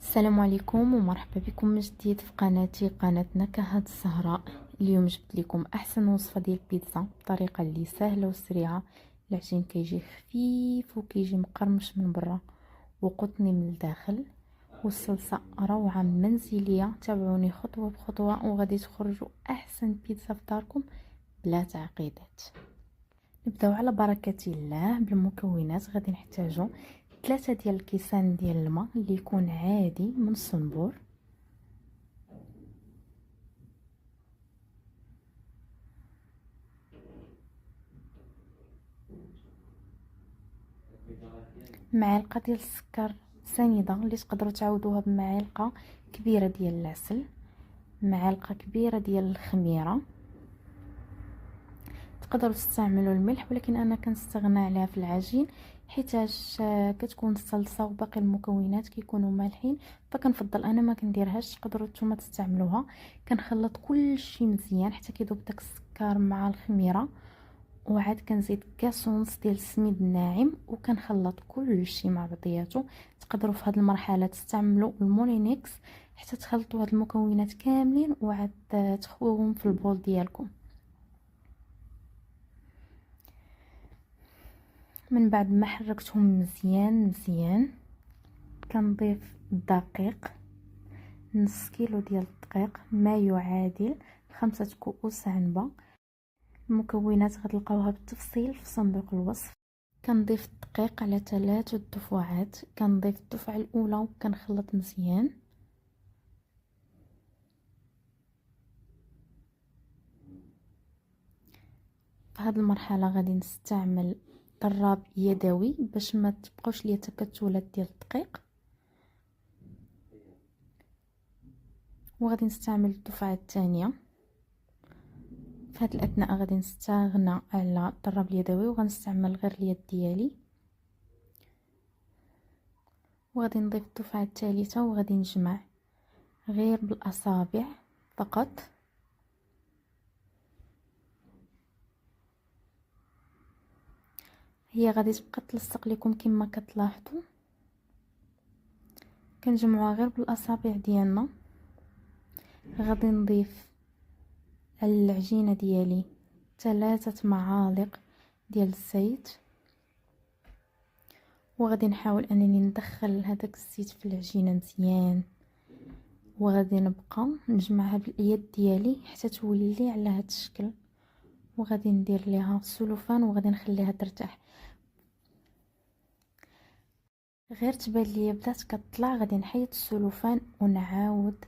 السلام عليكم ومرحبا بكم من جديد في قناتي قناة نكهات الزهراء. اليوم جبت لكم احسن وصفه ديال البيتزا بطريقه اللي سهله وسريعه. العجين كيجي خفيف وكيجي مقرمش من برا وقطني من الداخل، والصلصه روعه منزليه. تابعوني خطوه بخطوه وغادي تخرجوا احسن بيتزا في داركم بلا تعقيدات. نبداو على بركه الله. بالمكونات غادي نحتاجو 3 ديال الكيسان ديال الماء اللي يكون عادي من الصنبور، معلقه ديال السكر سنيده اللي تقدروا تعوضوها بمعلقه كبيره ديال العسل، معلقه كبيره ديال الخميره. تقدروا تستعملوا الملح ولكن انا كنستغنى عليها في العجين حيتاش كتكون الصلصه وباقي المكونات كيكونوا مالحين، فكنفضل انا ما كنديرهاش. تقدروا نتوما تستعملوها. كنخلط كل شيء مزيان حتى كيذوب داك السكر مع الخميره، وعاد كنزيد كاس ونص ديال السميد الناعم وكنخلط كل شيء مع بعضياتو. تقدروا في هذه المرحله تستعملوا المونينيكس حتى تخلطوا هاد المكونات كاملين وعاد تخويوهم في البول ديالكم. من بعد ما حركتهم مزيان كنضيف الدقيق، نص كيلو ديال الدقيق ما يعادل 5 كؤوس عنبه. المكونات غتلقاوها بالتفصيل في صندوق الوصف. كنضيف الدقيق على 3 دفعات. كنضيف الدفعه الاولى وكنخلط مزيان. في هذه المرحله غادي نستعمل ضراب يدوي باش ما تبقاوش ليا تكتلات ديال الدقيق، وغادي نستعمل الدفعه الثانيه. في هذه الاثناء غادي نستغنى على الضراب اليدوي وغنستعمل غير اليد ديالي، وغادي نضيف الدفعه الثالثه وغادي نجمع غير بالاصابع فقط. هي غادي تبقى تلصق لكم كما كتلاحظوا. كنجمعوها غير بالاصابع ديالنا. غادي نضيف على العجينه ديالي 3 معالق ديال الزيت، وغادي نحاول انني ندخل هذاك الزيت في العجينه مزيان، وغادي نبقى نجمعها باليد ديالي حتى تولي على هذا الشكل. وغادي ندير ليها السلوفان وغادي نخليها ترتاح. غير تبان ليا بدات كتطلع غادي نحيد السلوفان ونعاود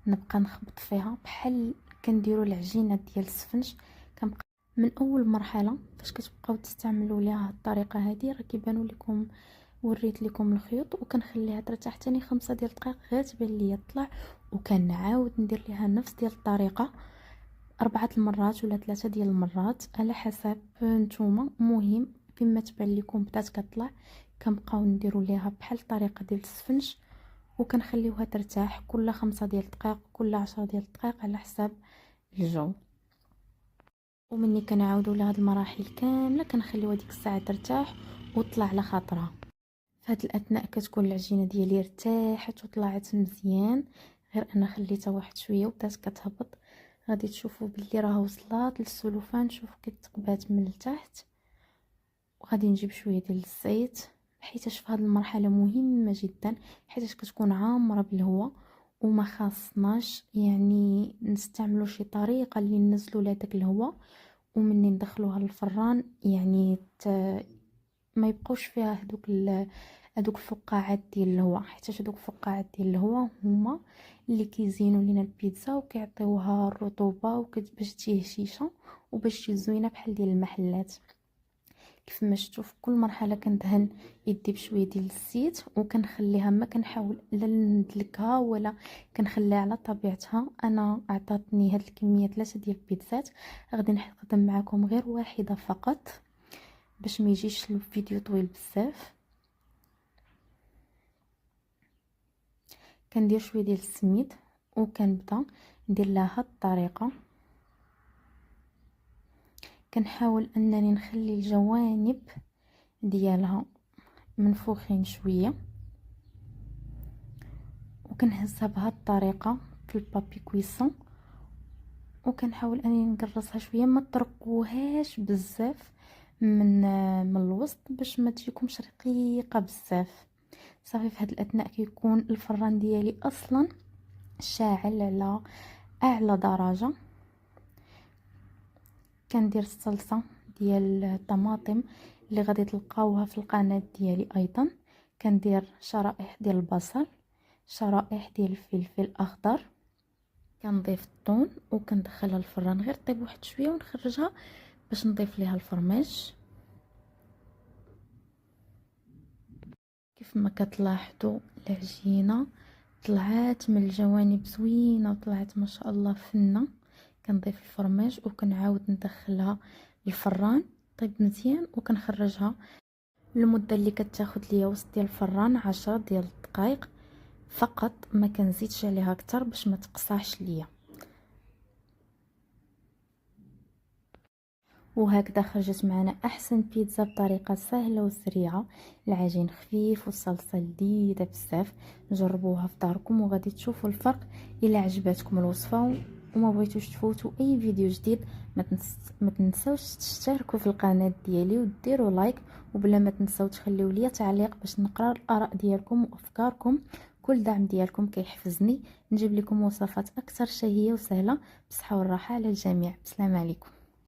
نبقى نخبط فيها بحال كنديروا العجينه ديال السفنج. كنبقى من اول مرحله فاش كتبقاو تستعملوا ليها الطريقه هذه راه كيبانوا لكم. وريت لكم الخيوط وكنخليها ترتاح تاني 5 ديال الدقائق غير تبان ليا طلع، وكنعاود ندير ليها نفس ديال الطريقه 4 المرات ولا 3 ديال المرات على حسب نتوما. مهم فيما تبان لكم بدات كطلع كنبقاو نديروا ليها بحال الطريقه ديال السفنج، وكنخليوها ترتاح كل 5 ديال الدقائق كل 10 ديال الدقائق على حساب الجو. ومني كنعاودوا لهاد المراحل كامله كنخليوها ديك الساعه ترتاح وطلع على خاطرها. في هاد الاثناء كتكون العجينه ديالي ارتاحت وطلعت مزيان، غير انا خليتها واحد شويه وبدات كتهبط. غادي تشوفوا باللي راه وصلات للسلوفان. شوفوا كتقبات من التحت. وغادي نجيب شويه ديال الزيت حيتاش في هذه المرحله مهمه جدا حيتاش كتكون عامره بالهواء، وما خاصناش يعني نستعملوا شي طريقه اللي ننزلوا لها داك الهواء ومني ندخلوها للفران يعني ما يبقوش فيها هذوك الفقاعات ديال الهواء، حيت هذوك الفقاعات ديال الهواء هما اللي كيزينوا لينا البيتزا وكيعطيوها الرطوبه باش تجي هشيشه وباش تجي زوينه بحال ديال المحلات. كيف ما شفتوا في كل مرحله كندهن يدي بشويه ديال الزيت وكنخليها، ما كنحاول لا ندلكها ولا كنخليها على طبيعتها. انا عطاتني هاد الكميه 3 ديال البيتزات، غادي نخدم معكم غير واحده فقط باش ما يجيش الفيديو طويل بزاف. كندير شويه ديال السميد وكنبدا ندير لها هاد الطريقه. كنحاول انني نخلي الجوانب ديالها منفوخين شويه وكنهزها بهذه الطريقه في البابي كويسون، وكنحاول اني نقرصها شويه، ما ترقوهاش بزاف من الوسط باش ما تجيكمش رقيقه بزاف. صافي في هذا الاثناء كيكون الفران ديالي اصلا شاعل على اعلى درجه. كندير الصلصه ديال الطماطم اللي غادي تلقاوها في القناه ديالي. ايضا كندير شرائح ديال البصل، شرائح ديال الفلفل الاخضر، كنضيف الثوم وكندخلها الفران غير طيب واحد شويه ونخرجها باش نضيف ليها الفرماج. كيف ما كتلاحظوا العجينه طلعات من الجوانب زوينه وطلعت ما شاء الله فنه. كنضيف الفرماج وكنعاود ندخلها الفران طيب مزيان، وكنخرجها المده اللي كتاخد ليا وسط ديال الفران 10 ديال الدقائق فقط، ما كنزيدش عليها اكتر باش ما تقصاش ليا. وهكذا خرجت معنا احسن بيتزا بطريقه سهله وسريعه. العجين خفيف والصلصه لذيذه بزاف. جربوها في داركم وغادي تشوفوا الفرق. الى عجبتكم الوصفه وما بغيتوش تفوتوا اي فيديو جديد، ما تنساوش تشتركوا في القناه ديالي وديروا لايك، وبلا ما تنساو تخليو لي تعليق باش نقرا الاراء ديالكم وافكاركم. كل دعم ديالكم كيحفزني نجيب لكم وصفات اكثر شهيه وسهله. بصحه والراحه على الجميع. السلام عليكم.